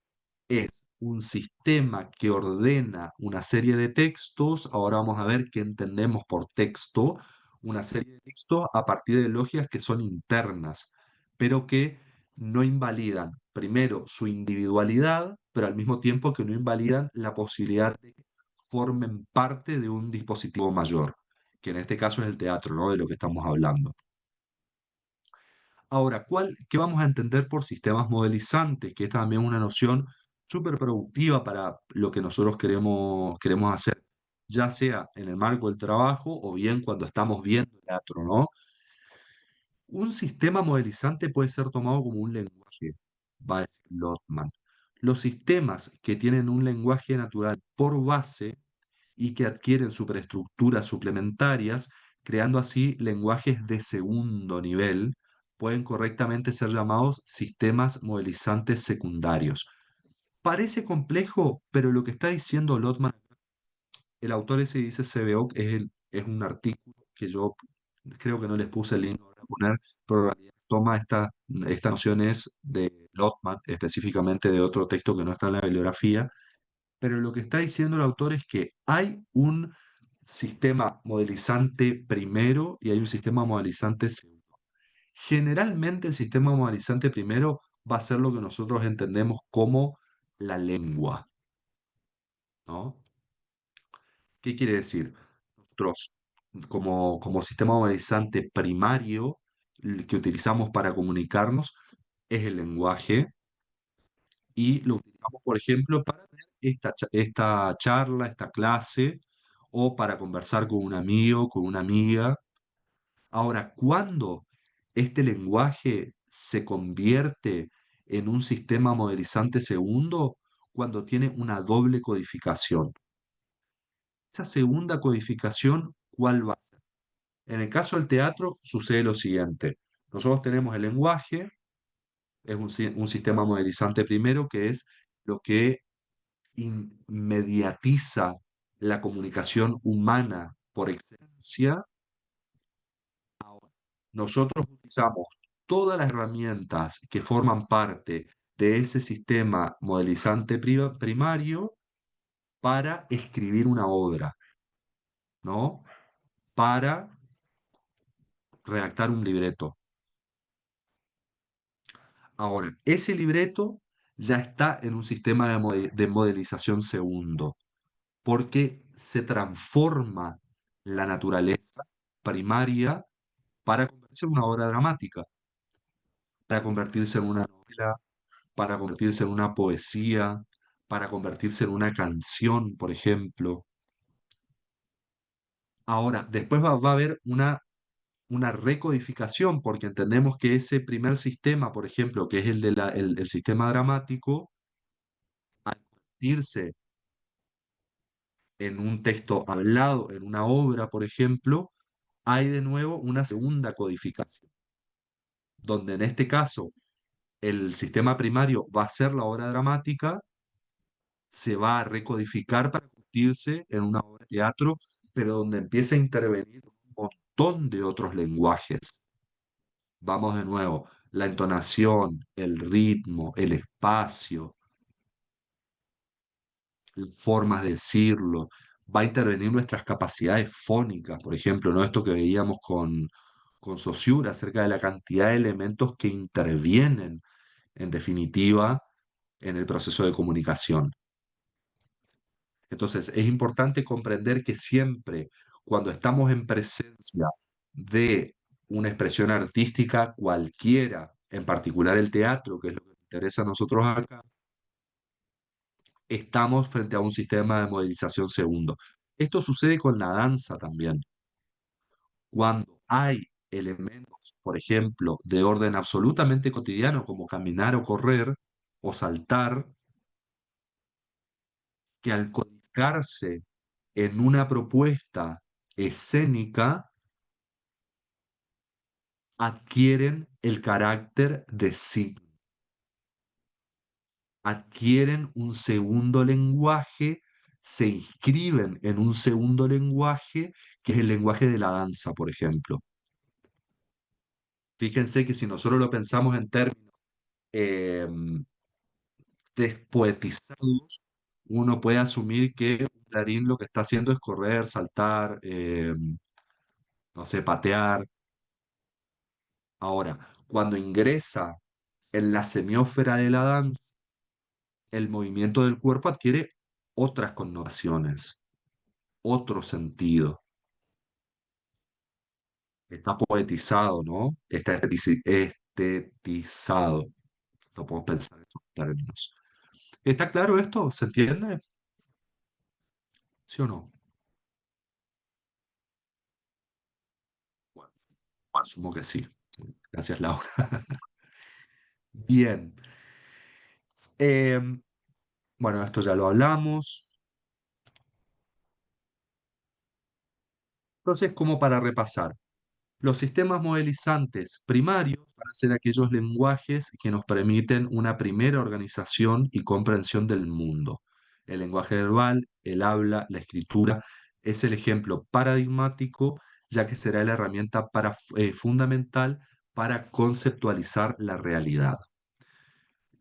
es un sistema que ordena una serie de textos. Ahora vamos a ver qué entendemos por texto. Una serie de textos a partir de lógicas que son internas, pero que no invalidan, primero, su individualidad, pero al mismo tiempo que no invalidan la posibilidad de que formen parte de un dispositivo mayor, que en este caso es el teatro, ¿no? De lo que estamos hablando. Ahora, ¿qué vamos a entender por sistemas modelizantes? Que esta también es una noción súper productiva para lo que nosotros queremos hacer, ya sea en el marco del trabajo o bien cuando estamos viendo teatro, ¿no? Un sistema modelizante puede ser tomado como un lenguaje, va a decir Lotman. Los sistemas que tienen un lenguaje natural por base y que adquieren superestructuras suplementarias, creando así lenguajes de segundo nivel, pueden correctamente ser llamados sistemas modelizantes secundarios. Parece complejo, pero lo que está diciendo Lotman, el autor ese dice CBO, es un artículo que yo creo que no les puse el link, lo voy a poner, pero en realidad toma estas nociones de Lotman, específicamente de otro texto que no está en la bibliografía, pero lo que está diciendo el autor es que hay un sistema modelizante primero y hay un sistema modelizante segundo. Generalmente el sistema modelizante primero va a ser lo que nosotros entendemos como la lengua, ¿no? ¿Qué quiere decir? Nosotros, como sistema modelizante primario, el que utilizamos para comunicarnos es el lenguaje y lo utilizamos, por ejemplo, para tener esta charla, esta clase, o para conversar con un amigo, con una amiga. Ahora, ¿cuándo este lenguaje se convierte en un sistema modelizante segundo? Cuando tiene una doble codificación. Esa segunda codificación, ¿cuál va a ser? En el caso del teatro sucede lo siguiente. Nosotros tenemos el lenguaje, es un sistema modelizante primero, que es lo que inmediatiza la comunicación humana por excelencia. Nosotros utilizamos todas las herramientas que forman parte de ese sistema modelizante primario para escribir una obra, ¿no? Para redactar un libreto. Ahora, ese libreto ya está en un sistema de modelización segundo, porque se transforma la naturaleza primaria para convertirse en una obra dramática, para convertirse en una novela, para convertirse en una poesía, para convertirse en una canción, por ejemplo. Ahora, después va a haber una recodificación, porque entendemos que ese primer sistema, por ejemplo, que es el sistema dramático, al convertirse en un texto hablado, en una obra, por ejemplo, hay de nuevo una segunda codificación, donde en este caso el sistema primario va a ser la obra dramática, se va a recodificar para convertirse en una obra de teatro, pero donde empieza a intervenir un montón de otros lenguajes. Vamos de nuevo, la entonación, el ritmo, el espacio, las formas de decirlo, va a intervenir nuestras capacidades fónicas, por ejemplo, ¿no? Esto que veíamos con Saussure acerca de la cantidad de elementos que intervienen, en definitiva, en el proceso de comunicación. Entonces, es importante comprender que siempre cuando estamos en presencia de una expresión artística cualquiera, en particular el teatro, que es lo que nos interesa a nosotros acá, estamos frente a un sistema de modelización segundo. Esto sucede con la danza también. Cuando hay elementos, por ejemplo, de orden absolutamente cotidiano, como caminar o correr o saltar, que al codificarse en una propuesta escénica, adquieren el carácter de signo, adquieren un segundo lenguaje, se inscriben en un segundo lenguaje, que es el lenguaje de la danza, por ejemplo. Fíjense que si nosotros lo pensamos en términos eh, despoetizados, uno puede asumir que un bailarín lo que está haciendo es correr, saltar, no sé, patear. Ahora, cuando ingresa en la semiósfera de la danza, el movimiento del cuerpo adquiere otras connotaciones, otro sentido. Está poetizado, ¿no? Está estetizado. No podemos pensar en esos términos. ¿Está claro esto? ¿Se entiende? ¿Sí o no? Bueno, asumo que sí. Gracias, Laura. Bien. Em, bueno, esto ya lo hablamos. Entonces, como para repasar, los sistemas modelizantes primarios van a ser aquellos lenguajes que nos permiten una primera organización y comprensión del mundo. El lenguaje verbal, el habla, la escritura es el ejemplo paradigmático, ya que será la herramienta fundamental para conceptualizar la realidad.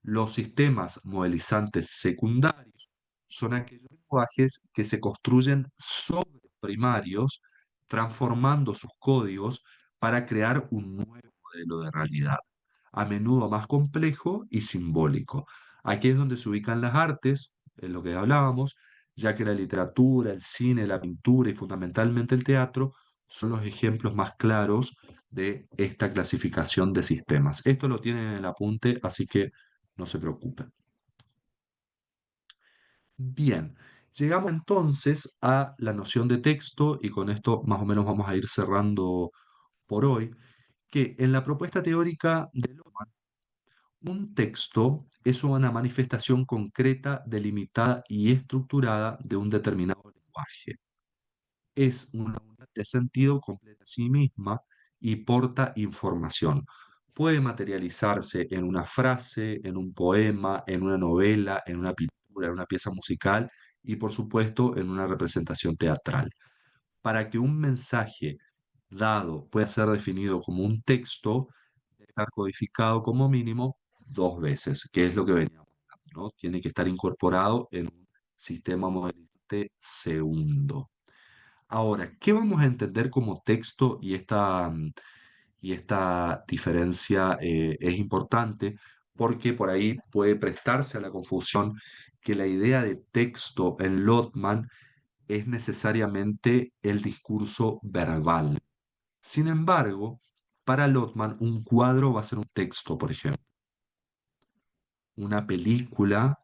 Los sistemas modelizantes secundarios son aquellos lenguajes que se construyen sobre primarios, transformando sus códigos para crear un nuevo modelo de realidad, a menudo más complejo y simbólico. Aquí es donde se ubican las artes, en lo que hablábamos, ya que la literatura, el cine, la pintura y fundamentalmente el teatro son los ejemplos más claros de esta clasificación de sistemas. Esto lo tienen en el apunte, así que no se preocupen. Bien, llegamos entonces a la noción de texto y con esto más o menos vamos a ir cerrando por hoy, que en la propuesta teórica de Lohmann, un texto es una manifestación concreta, delimitada y estructurada de un determinado lenguaje. Es una unidad de sentido completa a sí misma y porta información. Puede materializarse en una frase, en un poema, en una novela, en una pintura, en una pieza musical y, por supuesto, en una representación teatral. Para que un mensaje dado pueda ser definido como un texto, debe estar codificado como mínimo 2 veces, que es lo que veníamos hablando, ¿no? Tiene que estar incorporado en un sistema modelizante segundo. Ahora, ¿qué vamos a entender como texto? Y esta diferencia es importante porque por ahí puede prestarse a la confusión que la idea de texto en Lotman es necesariamente el discurso verbal. Sin embargo, para Lotman un cuadro va a ser un texto, por ejemplo. Una película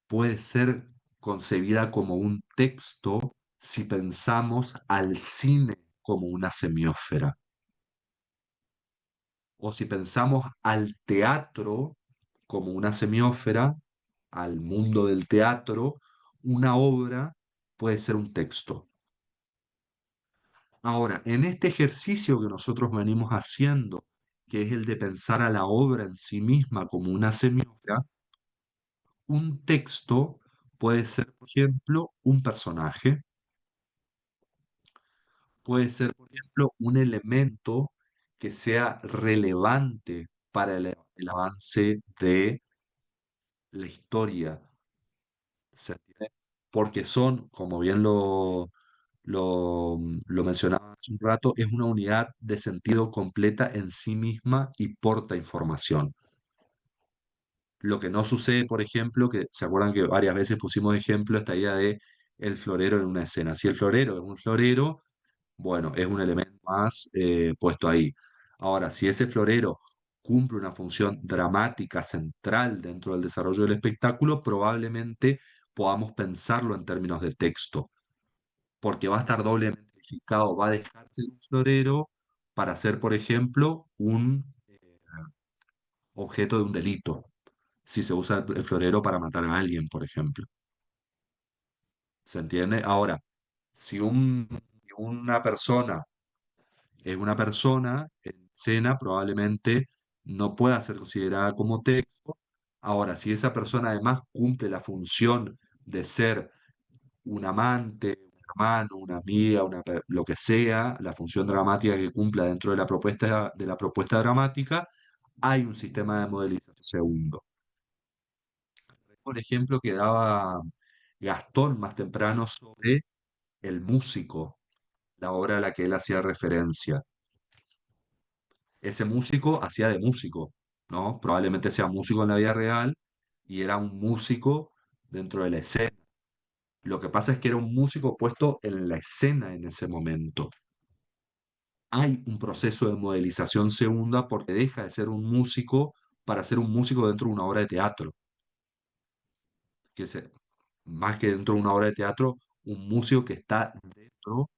puede ser concebida como un texto si pensamos al cine como una semiósfera, o si pensamos al teatro como una semiósfera, al mundo del teatro, una obra puede ser un texto. Ahora, en este ejercicio que nosotros venimos haciendo, que es el de pensar a la obra en sí misma como una semiósfera, un texto puede ser, por ejemplo, un personaje, puede ser, por ejemplo, un elemento que sea relevante para el avance de la historia. ¿Se entiende? Porque son, como bien lo mencionaba hace un rato, es una unidad de sentido completa en sí misma y porta información. Lo que no sucede, por ejemplo, que se acuerdan que varias veces pusimos de ejemplo esta idea de el florero en una escena. Si el florero es un florero, bueno, es un elemento más puesto ahí. Ahora, si ese florero cumple una función dramática central dentro del desarrollo del espectáculo, probablemente podamos pensarlo en términos de texto, porque va a estar doblemente edificado, va a dejar de ser un florero para ser, por ejemplo, un objeto de un delito, si se usa el florero para matar a alguien, por ejemplo. ¿Se entiende? Ahora, si una persona es una persona en escena, probablemente no pueda ser considerada como texto. Ahora, si esa persona además cumple la función de ser un amante, un hermano, una amiga, lo que sea, la función dramática que cumpla dentro de la propuesta dramática, hay un sistema de modelización segundo. Por ejemplo, que daba Gastón más temprano sobre el músico, la obra a la que él hacía referencia. Ese músico hacía de músico, ¿no? Probablemente sea músico en la vida real y era un músico dentro de la escena. Lo que pasa es que era un músico puesto en la escena en ese momento. Hay un proceso de modelización segunda porque deja de ser un músico para ser un músico dentro de una obra de teatro. Más que dentro de una obra de teatro, un músico que está dentro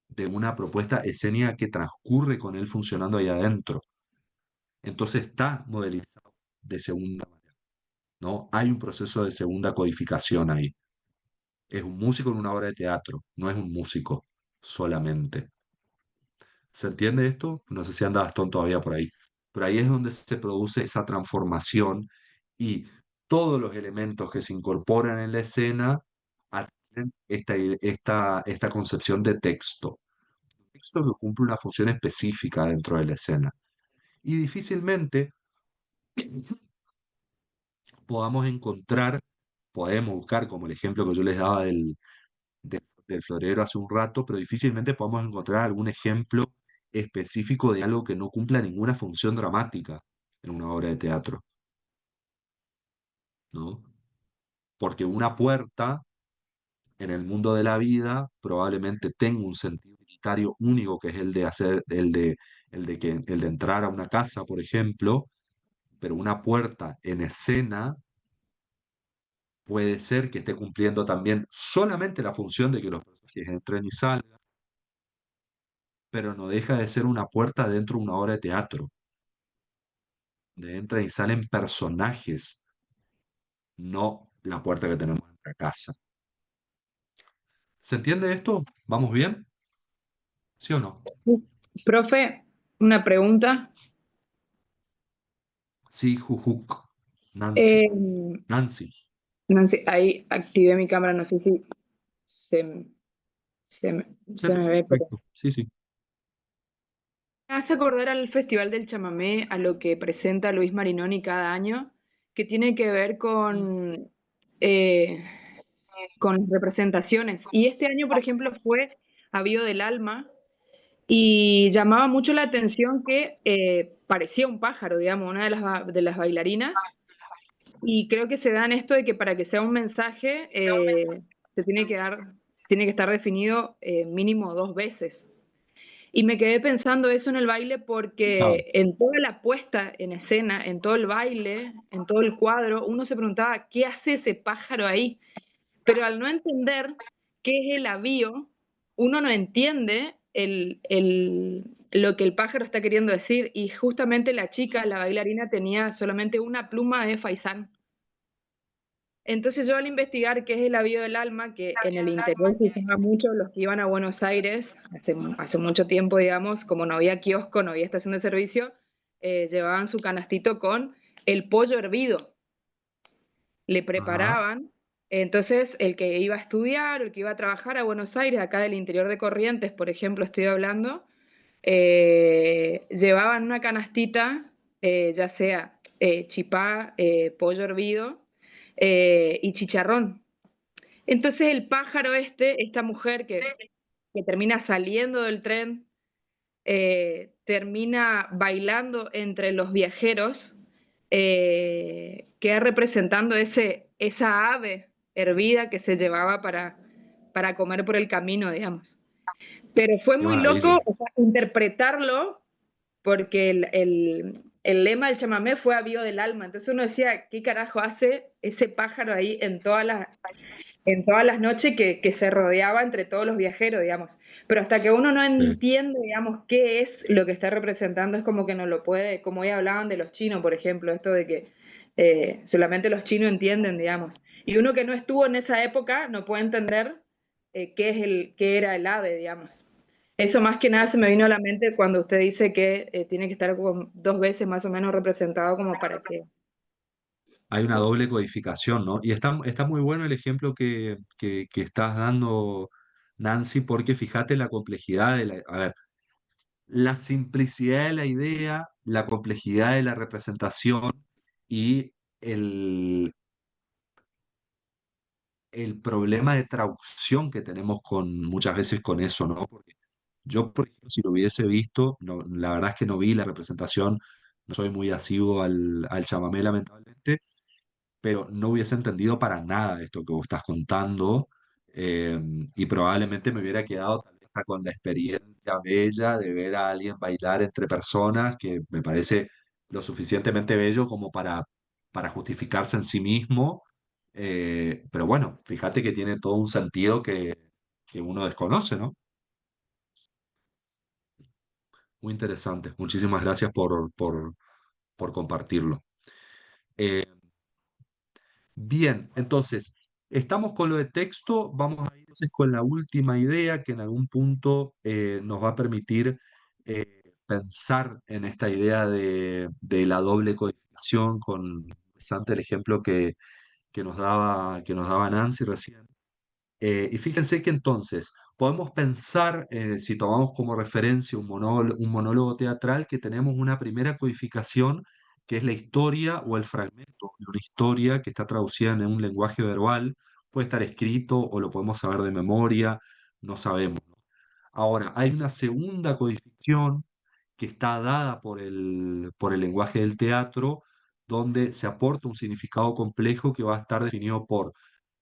de una propuesta escénica que transcurre con él funcionando ahí adentro. Entonces está modelizado de segunda manera, ¿no? Hay un proceso de segunda codificación ahí. Es un músico en una obra de teatro, no es un músico solamente. ¿Se entiende esto? No sé si anda Gastón todavía por ahí. Pero ahí es donde se produce esa transformación y todos los elementos que se incorporan en la escena adquieren esta concepción de texto. Texto que cumple una función específica dentro de la escena. Y difícilmente podemos buscar, como el ejemplo que yo les daba del florero hace un rato, pero difícilmente podemos encontrar algún ejemplo específico de algo que no cumpla ninguna función dramática en una obra de teatro, ¿no? Porque una puerta en el mundo de la vida probablemente tenga un sentido utilitario único, que es el de entrar a una casa, por ejemplo, pero una puerta en escena puede ser que esté cumpliendo también solamente la función de que los personajes entren y salgan, pero no deja de ser una puerta dentro de una obra de teatro, donde entran y salen personajes, no la puerta que tenemos en la casa. ¿Se entiende esto? ¿Vamos bien? ¿Sí o no? Profe, una pregunta. Sí, Jujuk. Nancy. Eh, Nancy. Nancy, ahí activé mi cámara, no sé si se, se me ve, pero Perfecto. Sí, sí. me hace acordar al Festival del Chamamé, a lo que presenta Luis Marinoni cada año, que tiene que ver eh, con representaciones. Y este año, por ejemplo, fue Avío del Alma y llamaba mucho la atención que parecía un pájaro, digamos, una de las bailarinas. Y creo que se da en esto de que para que sea un mensaje se tiene que estar definido mínimo 2 veces. Y me quedé pensando eso en el baile Claro. porque en toda la puesta en escena, en todo el baile, en todo el cuadro, uno se preguntaba, ¿qué hace ese pájaro ahí? Pero al no entender qué es el avío, uno no entiende lo que el pájaro está queriendo decir. Y justamente la chica, la bailarina, tenía solamente una pluma de faisán. Entonces yo al investigar qué es el avío del alma, que en el interior se usaba mucho, los que iban a Buenos Aires, hace mucho tiempo, digamos, como no había kiosco, no había estación de servicio, llevaban su canastito con el pollo hervido. Le Ajá. preparaban. Entonces, el que iba a estudiar, el que iba a trabajar a Buenos Aires, acá del interior de Corrientes, por ejemplo, estoy hablando, llevaban una canastita, ya sea chipá, pollo hervido y chicharrón. Entonces el pájaro esta mujer que termina saliendo del tren, termina bailando entre los viajeros, queda representando esa ave hervida que se llevaba para comer por el camino, digamos. Pero fue Qué muy maravilla. loco, o sea, interpretarlo, porque el lema del chamamé fue avío del alma. Entonces uno decía, ¿qué carajo hace ese pájaro ahí en todas las noches que se rodeaba entre todos los viajeros, digamos? Pero hasta que uno no Sí. entiende, digamos, qué es lo que está representando, es como que no lo puede, como ya hablaban de los chinos, por ejemplo, esto de que solamente los chinos entienden, digamos. Y uno que no estuvo en esa época no puede entender qué era el ave, digamos. Eso más que nada se me vino a la mente cuando usted dice que tiene que estar como 2 veces más o menos representado como para que... Hay una doble codificación, ¿no? Y está muy bueno el ejemplo que estás dando, Nancy, porque fíjate la complejidad de a ver, la simplicidad de la idea, la complejidad de la representación y el, el problema de traducción que tenemos muchas veces con eso, ¿no? Porque yo, por ejemplo, si lo hubiese visto, no, la verdad es que no vi la representación, no soy muy asiduo al chamamé, lamentablemente, pero no hubiese entendido para nada esto que vos estás contando, eh, y probablemente me hubiera quedado tal vez hasta con la experiencia bella de ver a alguien bailar entre personas, que me parece lo suficientemente bello como para justificarse en sí mismo, pero bueno, fíjate que tiene todo un sentido que uno desconoce, ¿no? Muy interesante. Muchísimas gracias por compartirlo. Eh, Bien, entonces, estamos con lo de texto, vamos a ir entonces con la última idea que en algún punto nos va a permitir pensar en esta idea de la doble codificación con interesante el ejemplo que nos daba Nancy recién. Y fíjense que entonces podemos pensar, si tomamos como referencia un monólogo teatral, que tenemos una primera codificación, que es la historia o el fragmento de una historia que está traducida en un lenguaje verbal, puede estar escrito o lo podemos saber de memoria, no sabemos. Ahora, hay una segunda codificación que está dada por el lenguaje del teatro, donde se aporta un significado complejo que va a estar definido por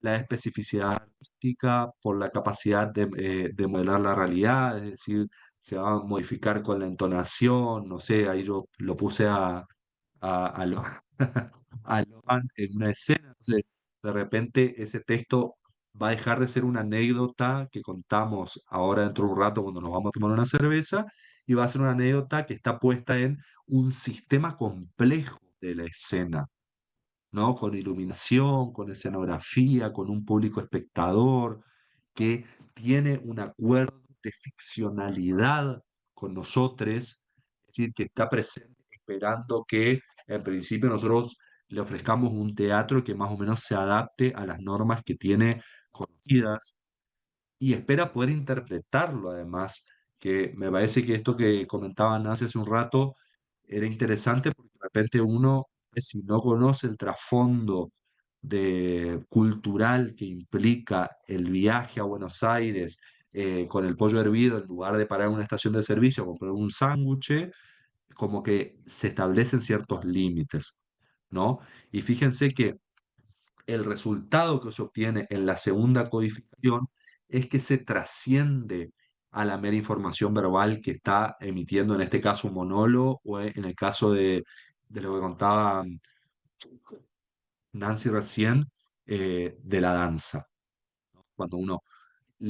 la especificidad artística, por la capacidad de modelar la realidad, es decir, se va a modificar con la entonación, no sé, ahí yo lo puse a lo, a Lohan en una escena, entonces de repente ese texto va a dejar de ser una anécdota que contamos ahora dentro de un rato cuando nos vamos a tomar una cerveza y va a ser una anécdota que está puesta en un sistema complejo de la escena, ¿no? Con iluminación, con escenografía, con un público espectador que tiene un acuerdo de ficcionalidad con nosotros, es decir, que está presente esperando que en principio nosotros le ofrezcamos un teatro que más o menos se adapte a las normas que tiene conocidas y espera poder interpretarlo además, que me parece que esto que comentaban hace un rato era interesante porque de repente uno, si no conoce el trasfondo cultural que implica el viaje a Buenos Aires con el pollo hervido, en lugar de parar en una estación de servicio, comprar un sándwich, como que se establecen ciertos límites, ¿no? Y fíjense que el resultado que se obtiene en la segunda codificación es que se trasciende a la mera información verbal que está emitiendo, en este caso, un monólogo, o en el caso de lo que contaba Nancy recién, de la danza. Cuando uno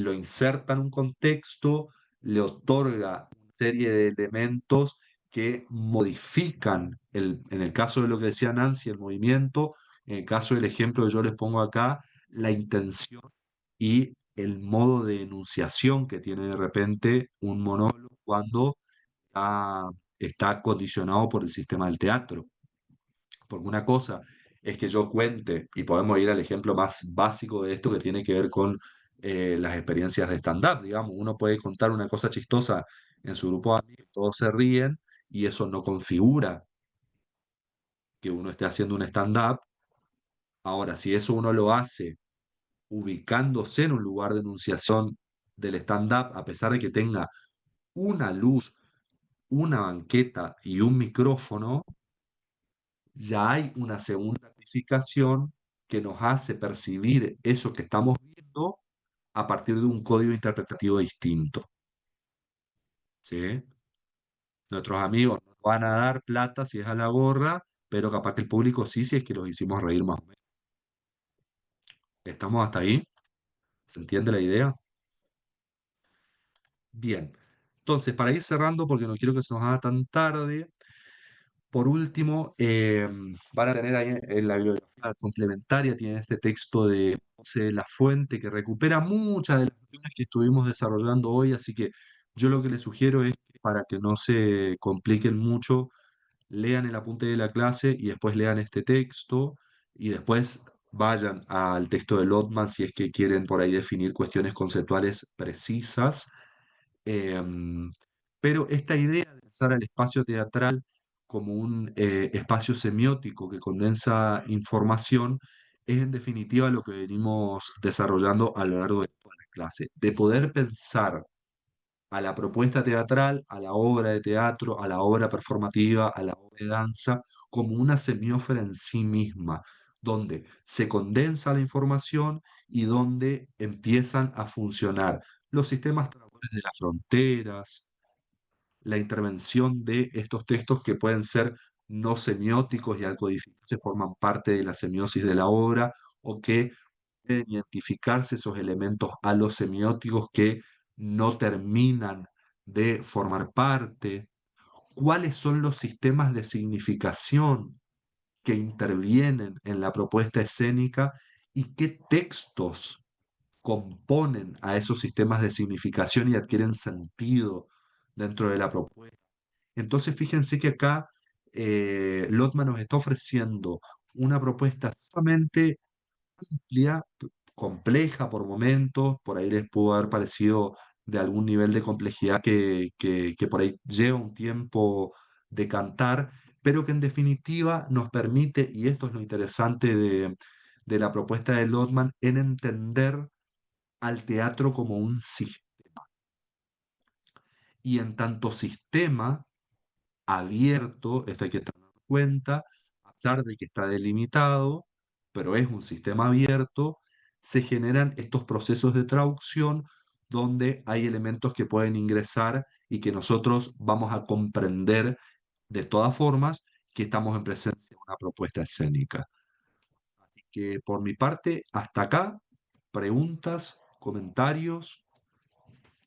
lo inserta en un contexto, le otorga una serie de elementos que modifican, en el caso de lo que decía Nancy, el movimiento, en el caso del ejemplo que yo les pongo acá, la intención y el modo de enunciación que tiene de repente un monólogo cuando está, está condicionado por el sistema del teatro. Porque una cosa es que yo cuente, y podemos ir al ejemplo más básico de esto que tiene que ver con las experiencias de stand-up, digamos, uno puede contar una cosa chistosa en su grupo de amigos, todos se ríen, y eso no configura que uno esté haciendo un stand-up. Ahora, si eso uno lo hace ubicándose en un lugar de enunciación del stand-up, a pesar de que tenga una luz, una banqueta y un micrófono, ya hay una segunda amplificación que nos hace percibir eso que estamos viendo a partir de un código interpretativo distinto. ¿Sí? Nuestros amigos nos van a dar plata si es a la gorra, pero capaz que el público sí, si es que los hicimos reír más o menos. ¿Estamos hasta ahí? ¿Se entiende la idea? Bien. Entonces, para ir cerrando, porque no quiero que se nos haga tan tarde, por último, van a tener ahí en la bibliografía complementaria, tienen este texto de José La Fuente que recupera muchas de las cuestiones que estuvimos desarrollando hoy, así que yo lo que les sugiero es que para que no se compliquen mucho, lean el apunte de la clase y después lean este texto y después vayan al texto de Lotman si es que quieren por ahí definir cuestiones conceptuales precisas. Em, pero esta idea de pensar al espacio teatral como un espacio semiótico que condensa información es en definitiva lo que venimos desarrollando a lo largo de toda la clase, de poder pensar a la propuesta teatral, a la obra de teatro, a la obra performativa, a la obra de danza, como una semiósfera en sí misma, donde se condensa la información y donde empiezan a funcionar los sistemas traductores de las fronteras, la intervención de estos textos que pueden ser no semióticos y al codificarse forman parte de la semiosis de la obra, o que pueden identificarse esos elementos alosemióticos que no terminan de formar parte, cuáles son los sistemas de significación que intervienen en la propuesta escénica y qué textos componen a esos sistemas de significación y adquieren sentido dentro de la propuesta. Entonces, fíjense que acá Lotman nos está ofreciendo una propuesta sumamente amplia, compleja por momentos, por ahí les pudo haber parecido de algún nivel de complejidad que por ahí lleva un tiempo de cantar, pero que en definitiva nos permite, y esto es lo interesante de la propuesta de Lotman, en entender al teatro como un sistema. Y en tanto sistema abierto, esto hay que tener en cuenta, a pesar de que está delimitado, pero es un sistema abierto, se generan estos procesos de traducción donde hay elementos que pueden ingresar y que nosotros vamos a comprender de todas formas que estamos en presencia de una propuesta escénica. Así que por mi parte, hasta acá, preguntas, comentarios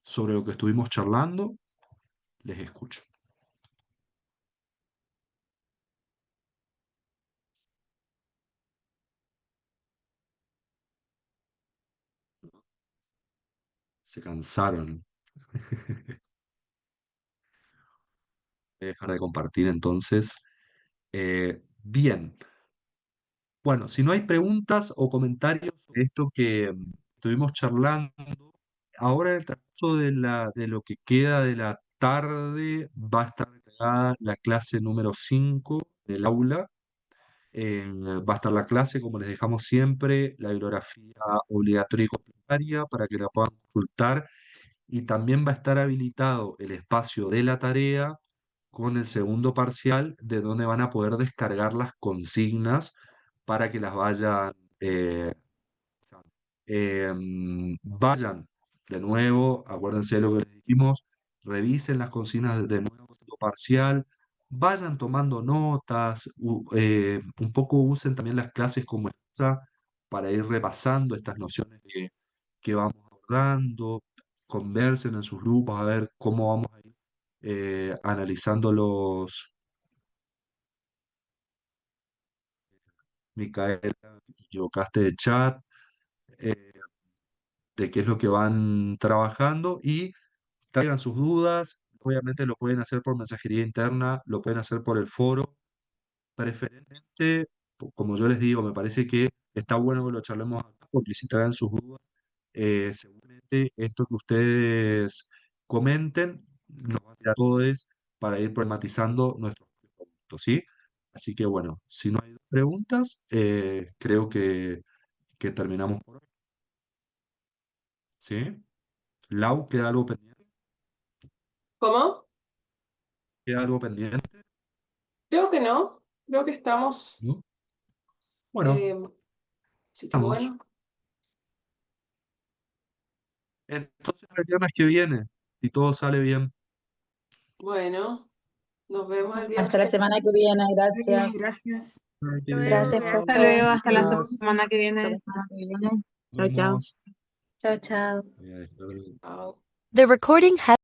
sobre lo que estuvimos charlando, les escucho. Se cansaron. Voy a dejar de compartir entonces. Bien. Bueno, si no hay preguntas o comentarios sobre esto que estuvimos charlando, ahora en el transcurso de lo que queda de la tarde va a estar entregada la clase número 5 del aula. Va a estar la clase, como les dejamos siempre, la bibliografía obligatoria y complementaria para que la puedan consultar. Y también va a estar habilitado el espacio de la tarea con el segundo parcial, de donde van a poder descargar las consignas para que las vayan vayan de nuevo, acuérdense de lo que les dijimos, revisen las consignas de nuevo, lo parcial, vayan tomando notas, un poco usen también las clases como excusa para ir repasando estas nociones que vamos a acordando, conversen en sus grupos a ver cómo vamos a ir analizando Micaela, te equivocaste de chat, eh, de qué es lo que van trabajando y traigan sus dudas. Obviamente lo pueden hacer por mensajería interna, lo pueden hacer por el foro. Preferentemente, como yo les digo, me parece que está bueno que lo charlemos acá, porque si traen sus dudas, seguramente esto que ustedes comenten nos va a tirar a todos para ir problematizando nuestros productos, ¿sí? Así que bueno, si no hay preguntas, creo que terminamos por hoy, ¿sí? Lau, ¿queda algo pendiente? ¿Cómo? ¿Queda algo pendiente? Creo que no. Creo que estamos. ¿No? Bueno, Así que vamos. bueno. Entonces el viernes que viene, si todo sale bien. Bueno, nos vemos el viernes Hasta la que semana que viene, gracias. Gracias. Gracias por Hasta todo. luego, hasta la Gracias. semana que Hasta viene. la semana que viene. Nos Chao, chao. vemos. Chao, chao. Voy a dejar de- chao. The recording has